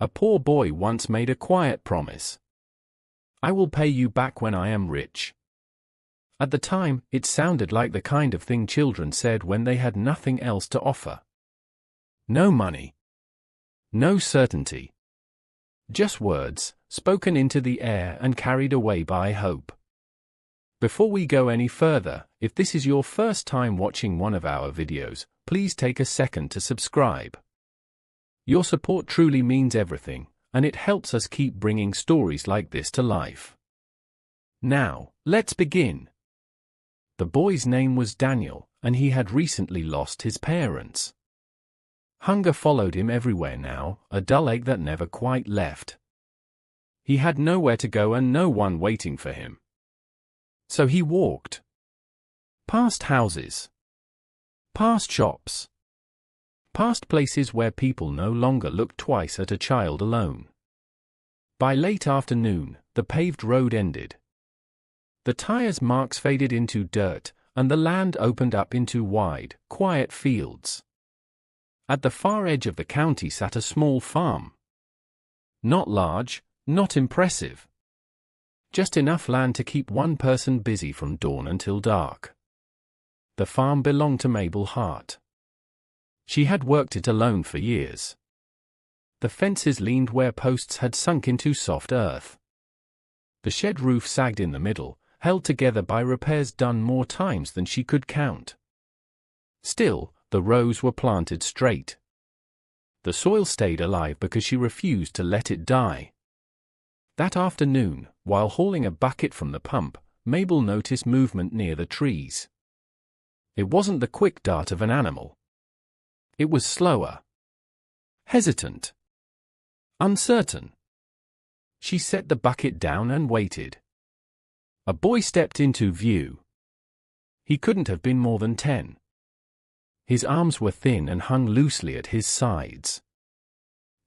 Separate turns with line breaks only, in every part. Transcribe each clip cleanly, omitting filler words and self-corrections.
A poor boy once made a quiet promise. "I will pay you back when I am rich." At the time, it sounded like the kind of thing children said when they had nothing else to offer. No money. No certainty. Just words, spoken into the air and carried away by hope. Before we go any further, if this is your first time watching one of our videos, please take a second to subscribe. Your support truly means everything, and it helps us keep bringing stories like this to life. Now, let's begin. The boy's name was Daniel, and he had recently lost his parents. Hunger followed him everywhere now, a dull ache that never quite left. He had nowhere to go and no one waiting for him. So he walked. Past houses. Past shops. Past places where people no longer looked twice at a child alone. By late afternoon, the paved road ended. The tires' marks faded into dirt, and the land opened up into wide, quiet fields. At the far edge of the county sat a small farm. Not large, not impressive. Just enough land to keep one person busy from dawn until dark. The farm belonged to Mabel Hart. She had worked it alone for years. The fences leaned where posts had sunk into soft earth. The shed roof sagged in the middle, held together by repairs done more times than she could count. Still, the rows were planted straight. The soil stayed alive because she refused to let it die. That afternoon, while hauling a bucket from the pump, Mabel noticed movement near the trees. It wasn't the quick dart of an animal. It was slower. Hesitant. Uncertain. She set the bucket down and waited. A boy stepped into view. He couldn't have been more than 10. His arms were thin and hung loosely at his sides.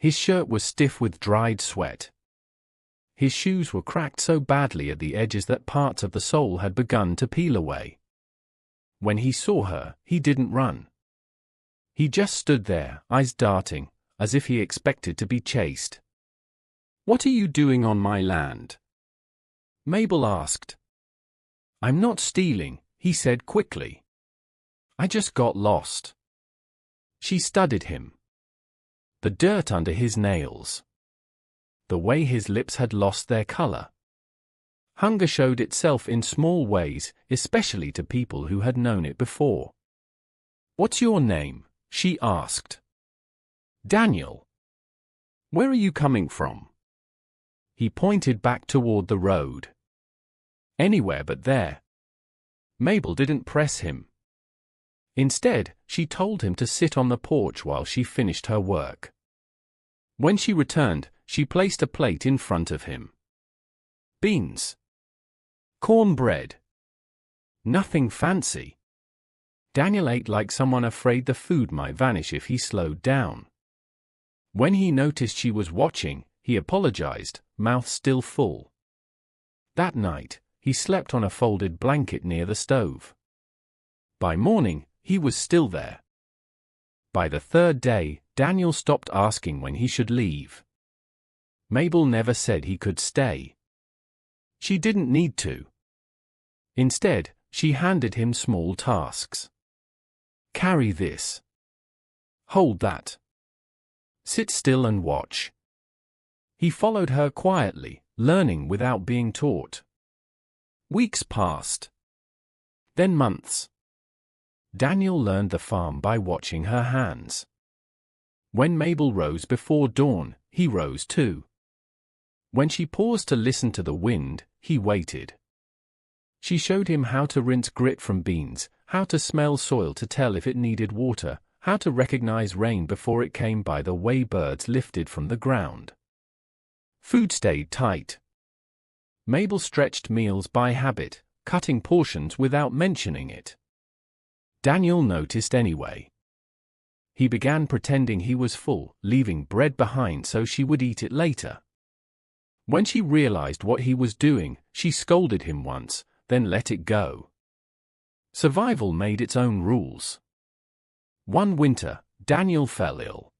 His shirt was stiff with dried sweat. His shoes were cracked so badly at the edges that parts of the sole had begun to peel away. When he saw her, he didn't run. He just stood there, eyes darting, as if he expected to be chased. "What are you doing on my land?" Mabel asked. "I'm not stealing," he said quickly. "I just got lost." She studied him. The dirt under his nails. The way his lips had lost their color. Hunger showed itself in small ways, especially to people who had known it before. "What's your name?" she asked. "Daniel." "Where are you coming from?" He pointed back toward the road. "Anywhere but there." Mabel didn't press him. Instead, she told him to sit on the porch while she finished her work. When she returned, she placed a plate in front of him. Beans. Cornbread. Nothing fancy. Daniel ate like someone afraid the food might vanish if he slowed down. When he noticed she was watching, he apologized, mouth still full. That night, he slept on a folded blanket near the stove. By morning, he was still there. By the third day, Daniel stopped asking when he should leave. Mabel never said he could stay. She didn't need to. Instead, she handed him small tasks. "Carry this. Hold that. Sit still and watch." He followed her quietly, learning without being taught. Weeks passed. Then months. Daniel learned the farm by watching her hands. When Mabel rose before dawn, he rose too. When she paused to listen to the wind, he waited. She showed him how to rinse grit from beans, how to smell soil to tell if it needed water, how to recognize rain before it came by the way birds lifted from the ground. Food stayed tight. Mabel stretched meals by habit, cutting portions without mentioning it. Daniel noticed anyway. He began pretending he was full, leaving bread behind so she would eat it later. When she realized what he was doing, she scolded him once, then let it go. Survival made its own rules. One winter, Daniel fell ill.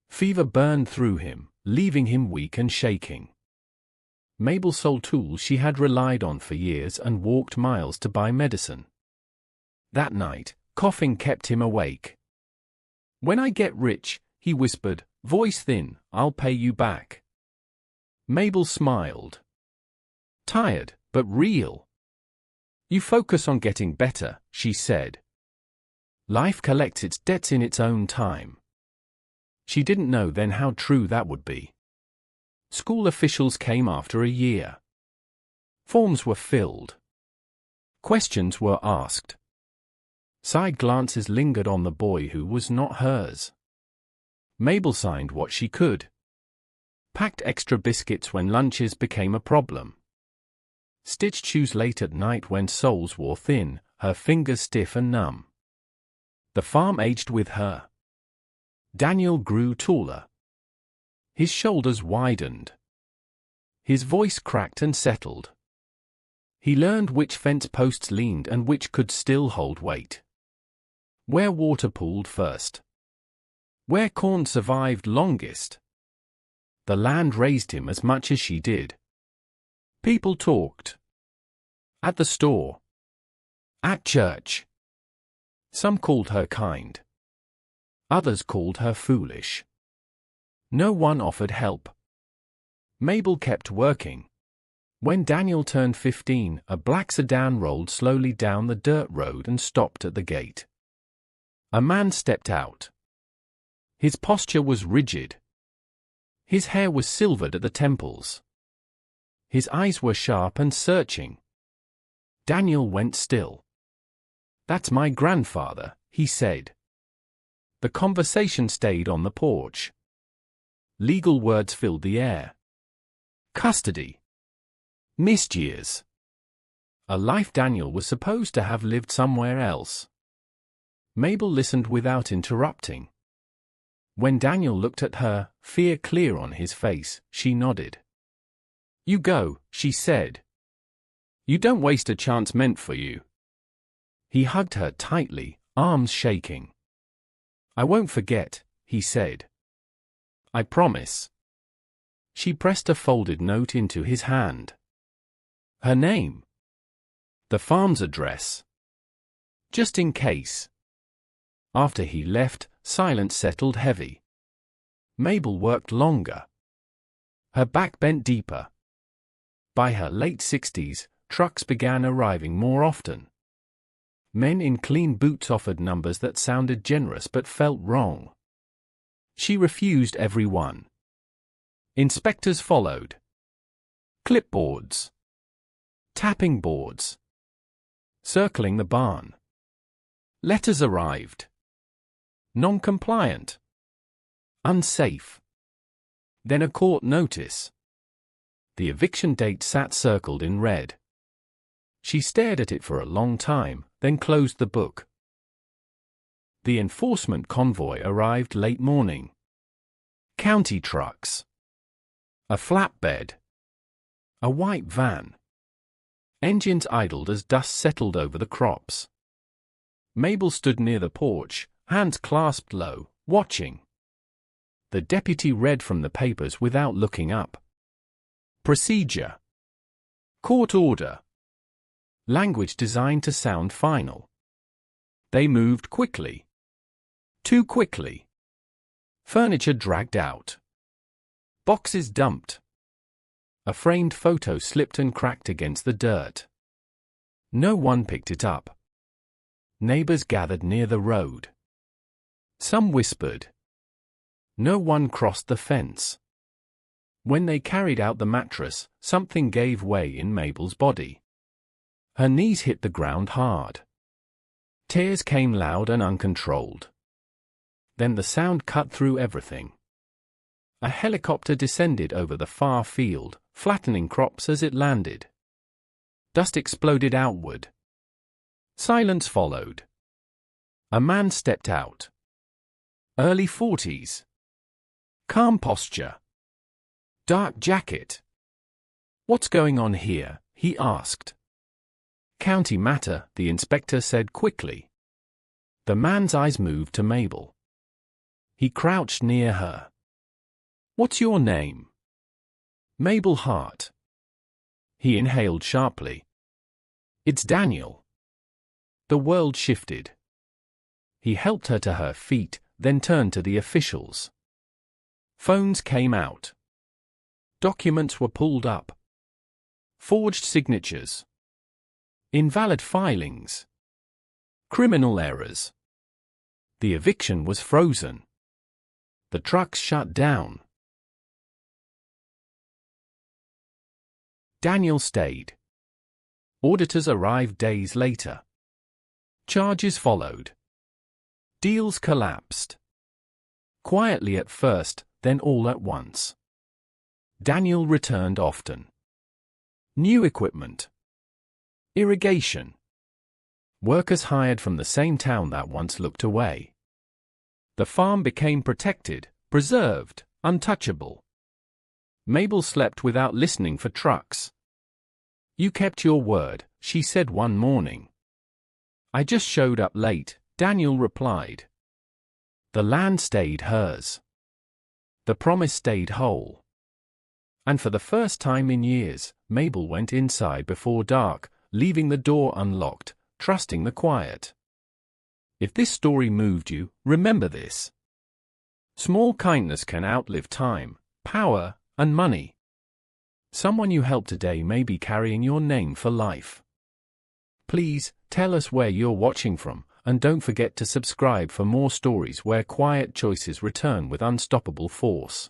Fever burned through him, leaving him weak and shaking. Mabel sold tools she had relied on for years and walked miles to buy medicine. That night, coughing kept him awake. "When I get rich," he whispered, voice thin, "I'll pay you back." Mabel smiled. "Tired, but real." "You focus on getting better," she said. "Life collects its debts in its own time." She didn't know then how true that would be. School officials came after a year. Forms were filled. Questions were asked. Side glances lingered on the boy who was not hers. Mabel signed what she could. Packed extra biscuits when lunches became a problem. Stitched shoes late at night when soles wore thin, her fingers stiff and numb. The farm aged with her. Daniel grew taller. His shoulders widened. His voice cracked and settled. He learned which fence posts leaned and which could still hold weight. Where water pooled first. Where corn survived longest. The land raised him as much as she did. People talked. At the store. At church. Some called her kind. Others called her foolish. No one offered help. Mabel kept working. When Daniel turned 15, a black sedan rolled slowly down the dirt road and stopped at the gate. A man stepped out. His posture was rigid. His hair was silvered at the temples. His eyes were sharp and searching. Daniel went still. "That's my grandfather," he said. The conversation stayed on the porch. Legal words filled the air. Custody. Missed years. A life Daniel was supposed to have lived somewhere else. Mabel listened without interrupting. When Daniel looked at her, fear clear on his face, she nodded. "You go," she said. "You don't waste a chance meant for you." He hugged her tightly, arms shaking. "I won't forget," he said. "I promise." She pressed a folded note into his hand. Her name. The farm's address. Just in case. After he left, silence settled heavy. Mabel worked longer. Her back bent deeper. By her late 60s, trucks began arriving more often. Men in clean boots offered numbers that sounded generous but felt wrong. She refused every one. Inspectors followed. Clipboards. Tapping boards. Circling the barn. Letters arrived. Non-compliant. Unsafe. Then a court notice. The eviction date sat circled in red. She stared at it for a long time, then closed the book. The enforcement convoy arrived late morning. County trucks. A flatbed. A white van. Engines idled as dust settled over the crops. Mabel stood near the porch, hands clasped low, watching. The deputy read from the papers without looking up. Procedure. Court order. Language designed to sound final. They moved quickly. Too quickly. Furniture dragged out. Boxes dumped. A framed photo slipped and cracked against the dirt. No one picked it up. Neighbors gathered near the road. Some whispered. No one crossed the fence. When they carried out the mattress, something gave way in Mabel's body. Her knees hit the ground hard. Tears came loud and uncontrolled. Then the sound cut through everything. A helicopter descended over the far field, flattening crops as it landed. Dust exploded outward. Silence followed. A man stepped out. Early 40s. Calm posture. Dark jacket. "What's going on here?" he asked. "County matter," the inspector said quickly. The man's eyes moved to Mabel. He crouched near her. What's your name? Mabel Hart. He inhaled sharply. It's Daniel. The world shifted. He helped her to her feet, then turned to the officials. Phones came out. Documents were pulled up. Forged signatures. Invalid filings. Criminal errors. The eviction was frozen. The trucks shut down. Daniel stayed. Auditors arrived days later. Charges followed. Deals collapsed. Quietly at first, then all at once. Daniel returned often. New equipment. Irrigation. Workers hired from the same town that once looked away. The farm became protected, preserved, untouchable. Mabel slept without listening for trucks. You kept your word, she said one morning. I just showed up late, Daniel replied. The land stayed hers. The promise stayed whole. And for the first time in years, Mabel went inside before dark, leaving the door unlocked, trusting the quiet. If this story moved you, remember this. Small kindness can outlive time, power, and money. Someone you help today may be carrying your name for life. Please, tell us where you're watching from, and don't forget to subscribe for more stories where quiet choices return with unstoppable force.